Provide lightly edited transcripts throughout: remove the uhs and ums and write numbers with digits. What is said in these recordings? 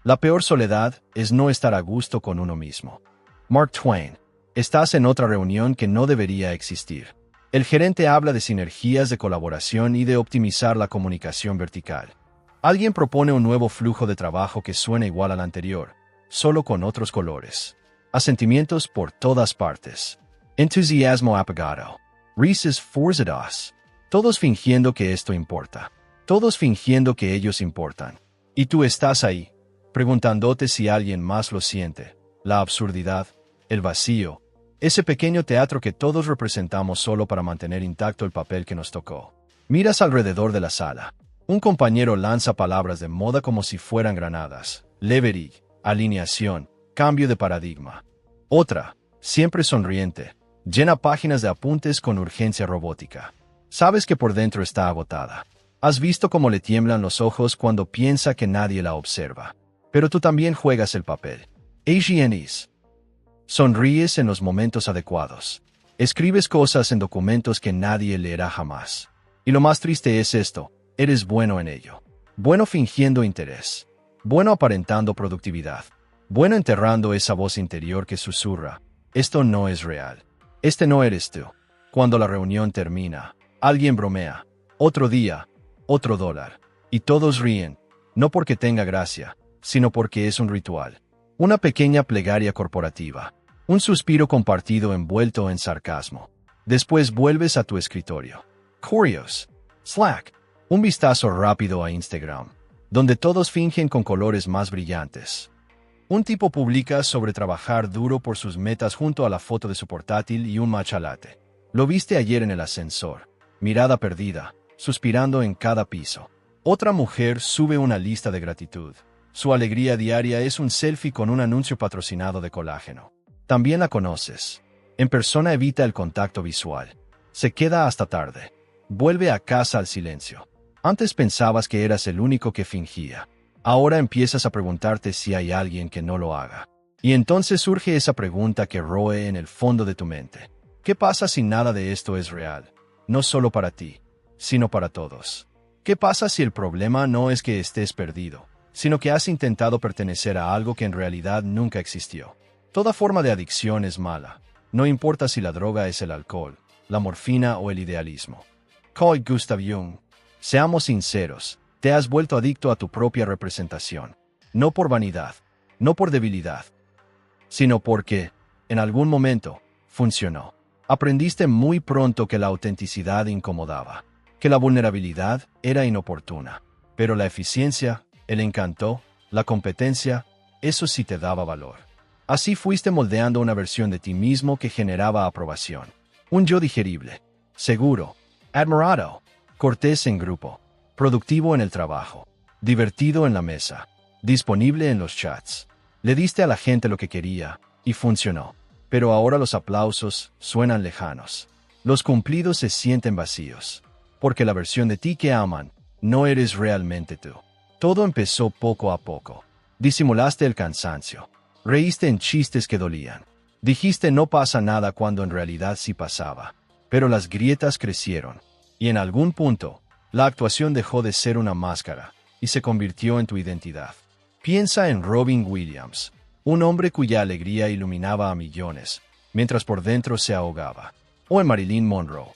La peor soledad es no estar a gusto con uno mismo. Mark Twain. Estás en otra reunión que no debería existir. El gerente habla de sinergias de colaboración y de optimizar la comunicación vertical. Alguien propone un nuevo flujo de trabajo que suena igual al anterior, solo con otros colores. Asentimientos por todas partes. Entusiasmo apagado. Risas forzadas. Todos fingiendo que esto importa. Todos fingiendo que ellos importan. Y tú estás ahí, preguntándote si alguien más lo siente. La absurdidad, el vacío, ese pequeño teatro que todos representamos solo para mantener intacto el papel que nos tocó. Miras alrededor de la sala. Un compañero lanza palabras de moda como si fueran granadas. Leverage, alineación, cambio de paradigma. Otra, siempre sonriente, llena páginas de apuntes con urgencia robótica. Sabes que por dentro está agotada. Has visto cómo le tiemblan los ojos cuando piensa que nadie la observa. Pero tú también juegas el papel. AGNEs. Sonríes en los momentos adecuados. Escribes cosas en documentos que nadie leerá jamás. Y lo más triste es esto, eres bueno en ello. Bueno fingiendo interés. Bueno aparentando productividad. Bueno enterrando esa voz interior que susurra. Esto no es real. Este no eres tú. Cuando la reunión termina, alguien bromea. Otro día, otro dólar. Y todos ríen. No porque tenga gracia, sino porque es un ritual. Una pequeña plegaria corporativa. Un suspiro compartido envuelto en sarcasmo. Después vuelves a tu escritorio. Curios. Slack. Un vistazo rápido a Instagram, donde todos fingen con colores más brillantes. Un tipo publica sobre trabajar duro por sus metas junto a la foto de su portátil y un matcha latte. Lo viste ayer en el ascensor. Mirada perdida, suspirando en cada piso. Otra mujer sube una lista de gratitud. Su alegría diaria es un selfie con un anuncio patrocinado de colágeno. También la conoces. En persona evita el contacto visual. Se queda hasta tarde. Vuelve a casa al silencio. Antes pensabas que eras el único que fingía. Ahora empiezas a preguntarte si hay alguien que no lo haga. Y entonces surge esa pregunta que roe en el fondo de tu mente. ¿Qué pasa si nada de esto es real? No solo para ti, sino para todos. ¿Qué pasa si el problema no es que estés perdido, sino que has intentado pertenecer a algo que en realidad nunca existió? Toda forma de adicción es mala. No importa si la droga es el alcohol, la morfina o el idealismo. Carl Gustav Jung. Seamos sinceros, te has vuelto adicto a tu propia representación. No por vanidad, no por debilidad, sino porque, en algún momento, funcionó. Aprendiste muy pronto que la autenticidad incomodaba, que la vulnerabilidad era inoportuna. Pero la eficiencia, el encanto, la competencia, eso sí te daba valor. Así fuiste moldeando una versión de ti mismo que generaba aprobación. Un yo digerible, seguro, admirado, cortés en grupo, productivo en el trabajo, divertido en la mesa, disponible en los chats. Le diste a la gente lo que quería, y funcionó. Pero ahora los aplausos suenan lejanos. Los cumplidos se sienten vacíos. Porque la versión de ti que aman, no eres realmente tú. Todo empezó poco a poco. Disimulaste el cansancio. Reíste en chistes que dolían. Dijiste no pasa nada cuando en realidad sí pasaba. Pero las grietas crecieron. Y en algún punto, la actuación dejó de ser una máscara y se convirtió en tu identidad. Piensa en Robin Williams, un hombre cuya alegría iluminaba a millones, mientras por dentro se ahogaba. O en Marilyn Monroe,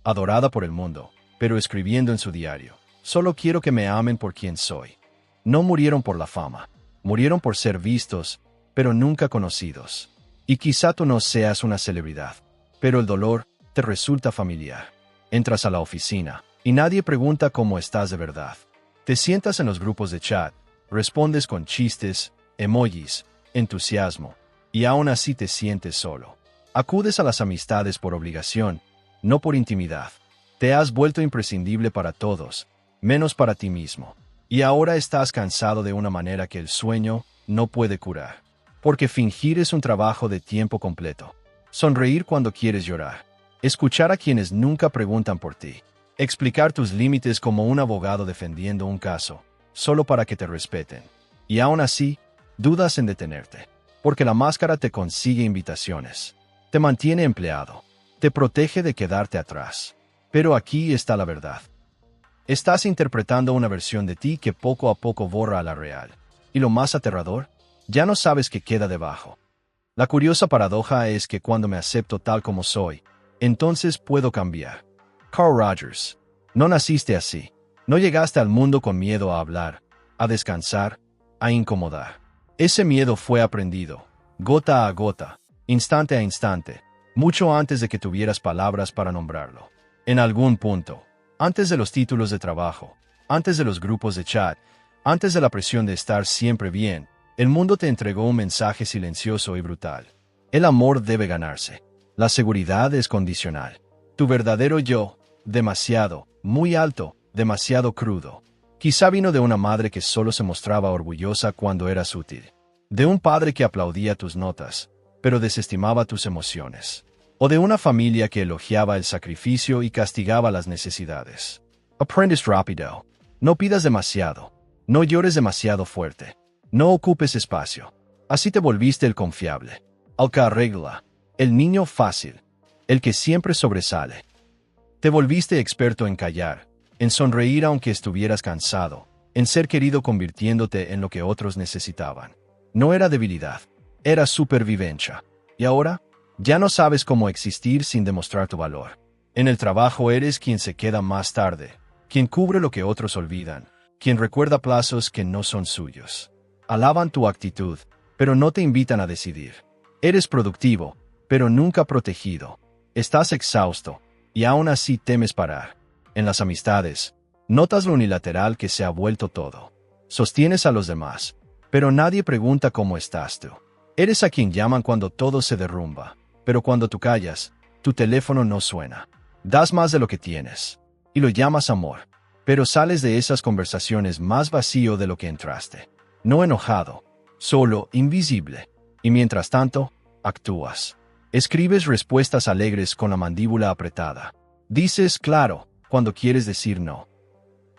adorada por el mundo, pero escribiendo en su diario: solo quiero que me amen por quien soy. No murieron por la fama, murieron por ser vistos, pero nunca conocidos. Y quizá tú no seas una celebridad, pero el dolor te resulta familiar. Entras a la oficina, y nadie pregunta cómo estás de verdad. Te sientas en los grupos de chat, respondes con chistes, emojis, entusiasmo, y aún así te sientes solo. Acudes a las amistades por obligación, no por intimidad. Te has vuelto imprescindible para todos, menos para ti mismo. Y ahora estás cansado de una manera que el sueño no puede curar. Porque fingir es un trabajo de tiempo completo. Sonreír cuando quieres llorar. Escuchar a quienes nunca preguntan por ti. Explicar tus límites como un abogado defendiendo un caso, solo para que te respeten. Y aún así, dudas en detenerte. Porque la máscara te consigue invitaciones. Te mantiene empleado. Te protege de quedarte atrás. Pero aquí está la verdad. Estás interpretando una versión de ti que poco a poco borra a la real. Y lo más aterrador, ya no sabes qué queda debajo. La curiosa paradoja es que cuando me acepto tal como soy, entonces puedo cambiar. Carl Rogers. No naciste así. No llegaste al mundo con miedo a hablar, a descansar, a incomodar. Ese miedo fue aprendido, gota a gota, instante a instante, mucho antes de que tuvieras palabras para nombrarlo. En algún punto, antes de los títulos de trabajo, antes de los grupos de chat, antes de la presión de estar siempre bien, el mundo te entregó un mensaje silencioso y brutal. El amor debe ganarse. La seguridad es condicional. Tu verdadero yo, demasiado, muy alto, demasiado crudo. Quizá vino de una madre que solo se mostraba orgullosa cuando eras útil. De un padre que aplaudía tus notas, pero desestimaba tus emociones. O de una familia que elogiaba el sacrificio y castigaba las necesidades. Aprendes rápido. No pidas demasiado. No llores demasiado fuerte. No ocupes espacio. Así te volviste el confiable. El que arregla. El niño fácil. El que siempre sobresale. Te volviste experto en callar, en sonreír aunque estuvieras cansado, en ser querido convirtiéndote en lo que otros necesitaban. No era debilidad, era supervivencia. Y ahora, ya no sabes cómo existir sin demostrar tu valor. En el trabajo eres quien se queda más tarde, quien cubre lo que otros olvidan, quien recuerda plazos que no son suyos. Alaban tu actitud, pero no te invitan a decidir. Eres productivo, pero nunca protegido. Estás exhausto, y aún así temes parar. En las amistades, notas lo unilateral que se ha vuelto todo. Sostienes a los demás, pero nadie pregunta cómo estás tú. Eres a quien llaman cuando todo se derrumba, pero cuando tú callas, tu teléfono no suena. Das más de lo que tienes, y lo llamas amor, pero sales de esas conversaciones más vacío de lo que entraste. No enojado, solo invisible, y mientras tanto, actúas. Escribes respuestas alegres con la mandíbula apretada. Dices claro cuando quieres decir no.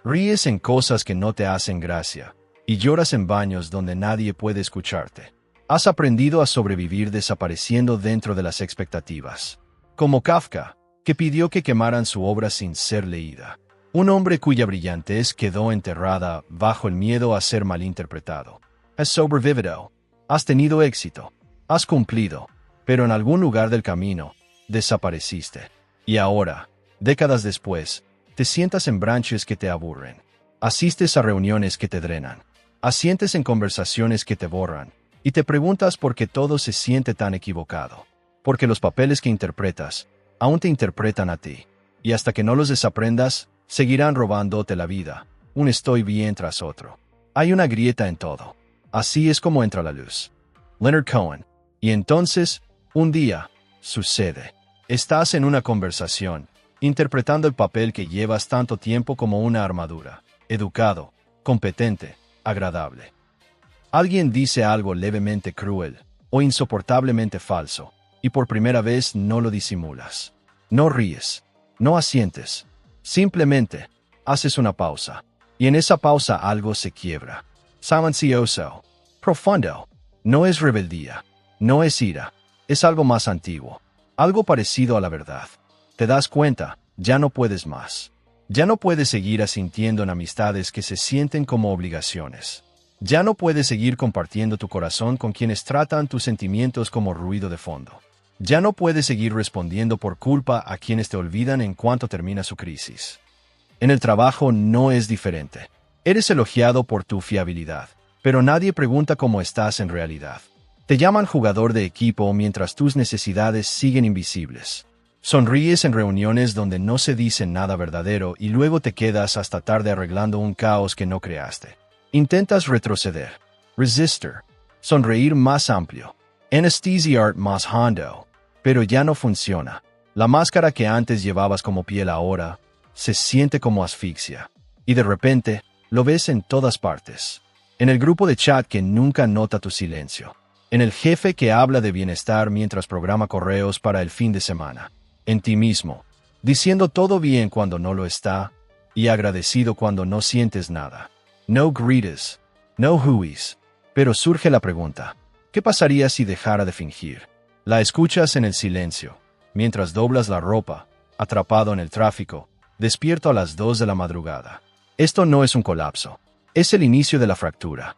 Ríes en cosas que no te hacen gracia, y lloras en baños donde nadie puede escucharte. Has aprendido a sobrevivir desapareciendo dentro de las expectativas. Como Kafka, que pidió que quemaran su obra sin ser leída. Un hombre cuya brillantez quedó enterrada bajo el miedo a ser malinterpretado. Has sobrevivido. Has tenido éxito. Has cumplido. Pero en algún lugar del camino, desapareciste. Y ahora, décadas después, te sientas en branches que te aburren. Asistes a reuniones que te drenan. Asientes en conversaciones que te borran. Y te preguntas por qué todo se siente tan equivocado. Porque los papeles que interpretas, aún te interpretan a ti. Y hasta que no los desaprendas, seguirán robándote la vida, un estoy bien tras otro. Hay una grieta en todo. Así es como entra la luz. Leonard Cohen. Y entonces, un día, sucede. Estás en una conversación, interpretando el papel que llevas tanto tiempo como una armadura. Educado, competente, agradable. Alguien dice algo levemente cruel, o insoportablemente falso, y por primera vez no lo disimulas. No ríes, no asientes. Simplemente, haces una pausa. Y en esa pausa algo se quiebra. Silencioso. Profundo. No es rebeldía. No es ira. Es algo más antiguo. Algo parecido a la verdad. Te das cuenta, ya no puedes más. Ya no puedes seguir asintiendo en amistades que se sienten como obligaciones. Ya no puedes seguir compartiendo tu corazón con quienes tratan tus sentimientos como ruido de fondo. Ya no puedes seguir respondiendo por culpa a quienes te olvidan en cuanto termina su crisis. En el trabajo no es diferente. Eres elogiado por tu fiabilidad, pero nadie pregunta cómo estás en realidad. Te llaman jugador de equipo mientras tus necesidades siguen invisibles. Sonríes en reuniones donde no se dice nada verdadero y luego te quedas hasta tarde arreglando un caos que no creaste. Intentas retroceder, resistir, sonreír más amplio, anestesiar más hondo, pero ya no funciona. La máscara que antes llevabas como piel ahora se siente como asfixia. Y de repente, lo ves en todas partes. En el grupo de chat que nunca nota tu silencio. En el jefe que habla de bienestar mientras programa correos para el fin de semana. En ti mismo, diciendo todo bien cuando no lo está, y agradecido cuando no sientes nada. No grites, no huís. Pero surge la pregunta, ¿qué pasaría si dejara de fingir? La escuchas en el silencio, mientras doblas la ropa, atrapado en el tráfico, despierto a las 2 de la madrugada. Esto no es un colapso, es el inicio de la fractura.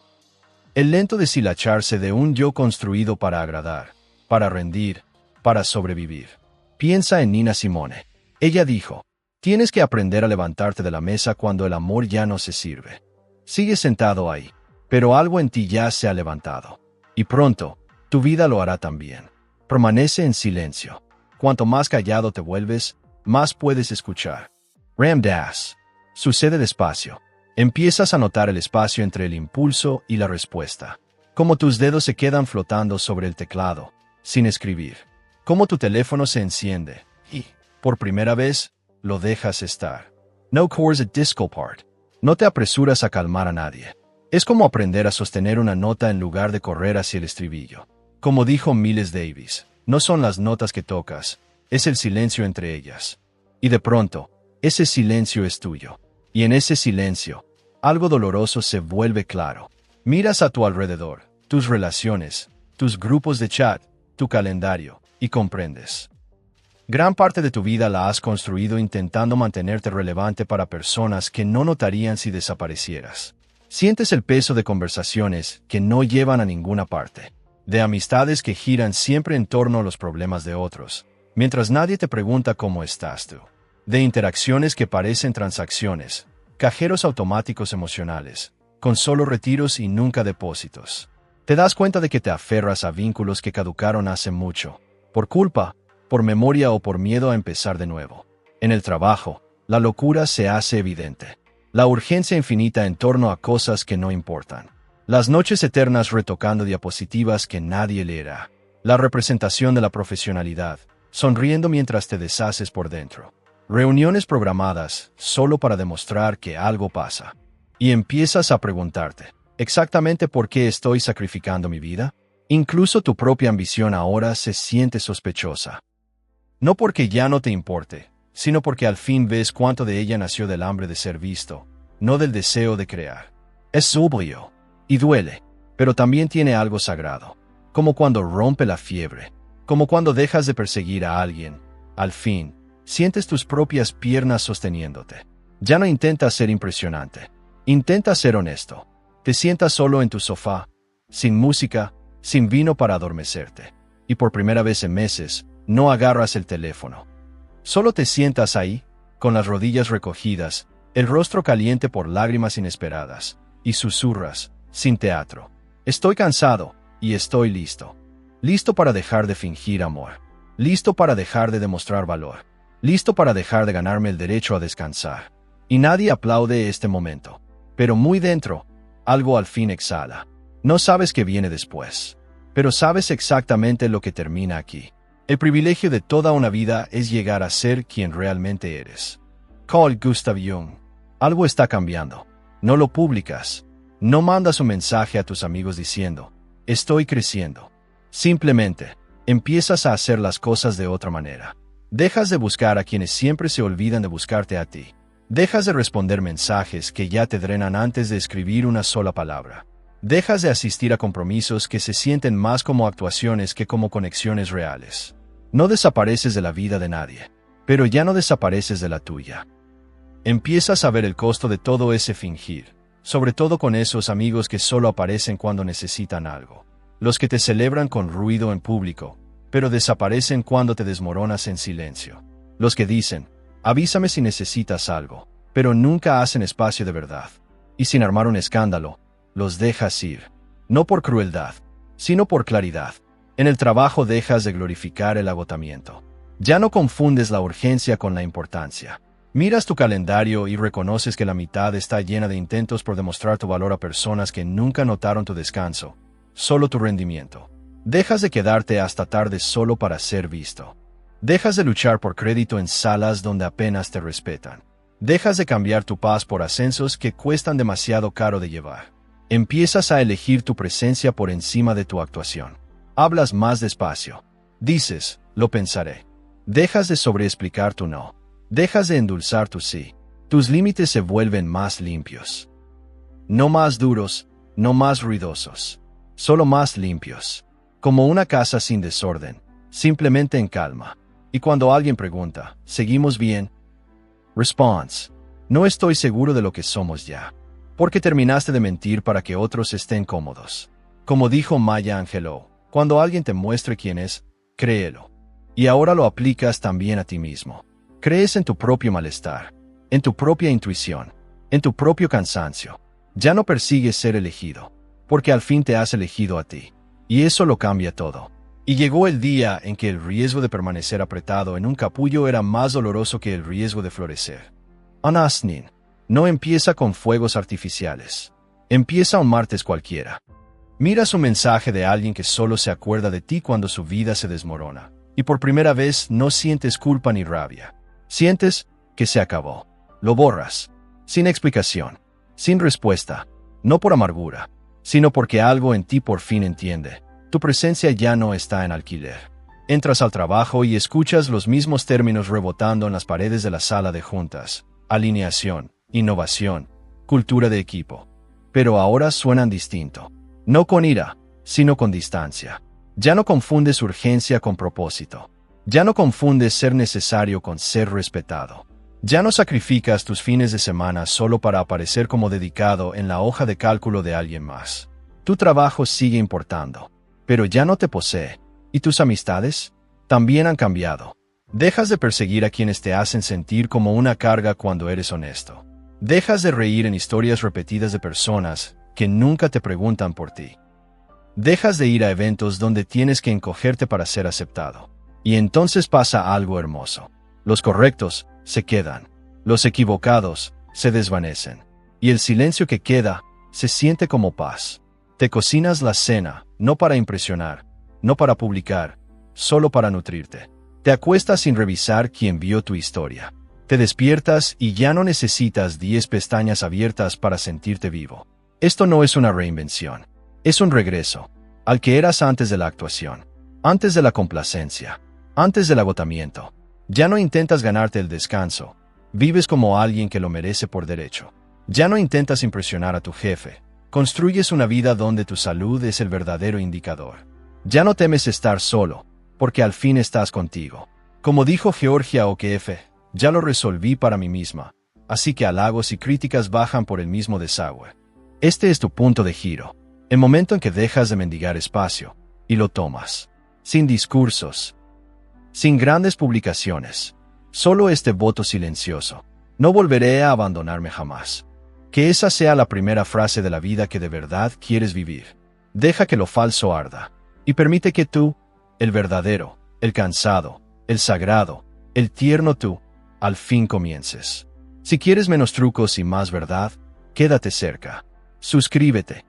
El lento deshilacharse de un yo construido para agradar, para rendir, para sobrevivir. Piensa en Nina Simone. Ella dijo, tienes que aprender a levantarte de la mesa cuando el amor ya no se sirve. Sigues sentado ahí, pero algo en ti ya se ha levantado. Y pronto, tu vida lo hará también. Permanece en silencio. Cuanto más callado te vuelves, más puedes escuchar. Ram Dass. Sucede despacio. Empiezas a notar el espacio entre el impulso y la respuesta. Cómo tus dedos se quedan flotando sobre el teclado, sin escribir. Cómo tu teléfono se enciende y, por primera vez, lo dejas estar. No cores a disco part. No te apresuras a calmar a nadie. Es como aprender a sostener una nota en lugar de correr hacia el estribillo. Como dijo Miles Davis, no son las notas que tocas, es el silencio entre ellas. Y de pronto, ese silencio es tuyo. Y en ese silencio, algo doloroso se vuelve claro. Miras a tu alrededor, tus relaciones, tus grupos de chat, tu calendario, y comprendes. Gran parte de tu vida la has construido intentando mantenerte relevante para personas que no notarían si desaparecieras. Sientes el peso de conversaciones que no llevan a ninguna parte, de amistades que giran siempre en torno a los problemas de otros, mientras nadie te pregunta cómo estás tú, de interacciones que parecen transacciones, cajeros automáticos emocionales, con solo retiros y nunca depósitos. Te das cuenta de que te aferras a vínculos que caducaron hace mucho, por culpa, por memoria o por miedo a empezar de nuevo. En el trabajo, la locura se hace evidente. La urgencia infinita en torno a cosas que no importan. Las noches eternas retocando diapositivas que nadie leerá. La representación de la profesionalidad, sonriendo mientras te deshaces por dentro. Reuniones programadas solo para demostrar que algo pasa. Y empiezas a preguntarte, ¿exactamente por qué estoy sacrificando mi vida? Incluso tu propia ambición ahora se siente sospechosa. No porque ya no te importe, sino porque al fin ves cuánto de ella nació del hambre de ser visto, no del deseo de crear. Es obvio, y duele, pero también tiene algo sagrado, como cuando rompe la fiebre, como cuando dejas de perseguir a alguien, al fin, sientes tus propias piernas sosteniéndote. Ya no intentas ser impresionante, intentas ser honesto. Te sientas solo en tu sofá, sin música, sin vino para adormecerte, y por primera vez en meses, no agarras el teléfono. Solo te sientas ahí, con las rodillas recogidas, el rostro caliente por lágrimas inesperadas, y susurras, sin teatro. Estoy cansado, y estoy listo. Listo para dejar de fingir amor. Listo para dejar de demostrar valor. Listo para dejar de ganarme el derecho a descansar. Y nadie aplaude este momento. Pero muy dentro, algo al fin exhala. No sabes qué viene después. Pero sabes exactamente lo que termina aquí. El privilegio de toda una vida es llegar a ser quien realmente eres. Carl Gustav Jung. Algo está cambiando. No lo publicas. No mandas un mensaje a tus amigos diciendo, estoy creciendo. Simplemente, empiezas a hacer las cosas de otra manera. Dejas de buscar a quienes siempre se olvidan de buscarte a ti. Dejas de responder mensajes que ya te drenan antes de escribir una sola palabra. Dejas de asistir a compromisos que se sienten más como actuaciones que como conexiones reales. No desapareces de la vida de nadie, pero ya no desapareces de la tuya. Empiezas a ver el costo de todo ese fingir, sobre todo con esos amigos que solo aparecen cuando necesitan algo. Los que te celebran con ruido en público, pero desaparecen cuando te desmoronas en silencio. Los que dicen, avísame si necesitas algo, pero nunca hacen espacio de verdad. Y sin armar un escándalo, los dejas ir. No por crueldad, sino por claridad. En el trabajo dejas de glorificar el agotamiento. Ya no confundes la urgencia con la importancia. Miras tu calendario y reconoces que la mitad está llena de intentos por demostrar tu valor a personas que nunca notaron tu descanso, solo tu rendimiento. Dejas de quedarte hasta tarde solo para ser visto. Dejas de luchar por crédito en salas donde apenas te respetan. Dejas de cambiar tu paz por ascensos que cuestan demasiado caro de llevar. Empiezas a elegir tu presencia por encima de tu actuación. Hablas más despacio. Dices, lo pensaré. Dejas de sobreexplicar tu no. Dejas de endulzar tu sí. Tus límites se vuelven más limpios. No más duros, no más ruidosos. Solo más limpios. Como una casa sin desorden, simplemente en calma. Y cuando alguien pregunta, ¿seguimos bien? Response. No estoy seguro de lo que somos ya. porque terminaste de mentir para que otros estén cómodos. Como dijo Maya Angelou, cuando alguien te muestre quién es, créelo. Y ahora lo aplicas también a ti mismo. Crees en tu propio malestar, en tu propia intuición, en tu propio cansancio. Ya no persigues ser elegido, porque al fin te has elegido a ti. Y eso lo cambia todo. Y llegó el día en que el riesgo de permanecer apretado en un capullo era más doloroso que el riesgo de florecer. Anasnin, no empieza con fuegos artificiales. Empieza un martes cualquiera. Mira su mensaje de alguien que solo se acuerda de ti cuando su vida se desmorona. Y por primera vez no sientes culpa ni rabia. Sientes que se acabó. Lo borras. Sin explicación. Sin respuesta. No por amargura, sino porque algo en ti por fin entiende. Tu presencia ya no está en alquiler. Entras al trabajo y escuchas los mismos términos rebotando en las paredes de la sala de juntas. Alineación, innovación, cultura de equipo. Pero ahora suenan distinto. No con ira, sino con distancia. Ya no confundes urgencia con propósito. Ya no confundes ser necesario con ser respetado. Ya no sacrificas tus fines de semana solo para aparecer como dedicado en la hoja de cálculo de alguien más. Tu trabajo sigue importando, pero ya no te posee. ¿Y tus amistades? También han cambiado. Dejas de perseguir a quienes te hacen sentir como una carga cuando eres honesto. Dejas de reír en historias repetidas de personas que nunca te preguntan por ti. Dejas de ir a eventos donde tienes que encogerte para ser aceptado. Y entonces pasa algo hermoso. Los correctos se quedan. Los equivocados se desvanecen. Y el silencio que queda se siente como paz. Te cocinas la cena, no para impresionar, no para publicar, solo para nutrirte. Te acuestas sin revisar quién vio tu historia. Te despiertas y ya no necesitas 10 pestañas abiertas para sentirte vivo. Esto no es una reinvención. Es un regreso al que eras antes de la actuación, antes de la complacencia, antes del agotamiento. Ya no intentas ganarte el descanso. Vives como alguien que lo merece por derecho. Ya no intentas impresionar a tu jefe. Construyes una vida donde tu salud es el verdadero indicador. Ya no temes estar solo, porque al fin estás contigo. Como dijo Georgia O'Keeffe, ya lo resolví para mí misma, así que halagos y críticas bajan por el mismo desagüe. Este es tu punto de giro, el momento en que dejas de mendigar espacio, y lo tomas. Sin discursos, sin grandes publicaciones, solo este voto silencioso. No volveré a abandonarme jamás. Que esa sea la primera frase de la vida que de verdad quieres vivir. Deja que lo falso arda, y permite que tú, el verdadero, el cansado, el sagrado, el tierno tú, al fin comiences. Si quieres menos trucos y más verdad, quédate cerca. Suscríbete.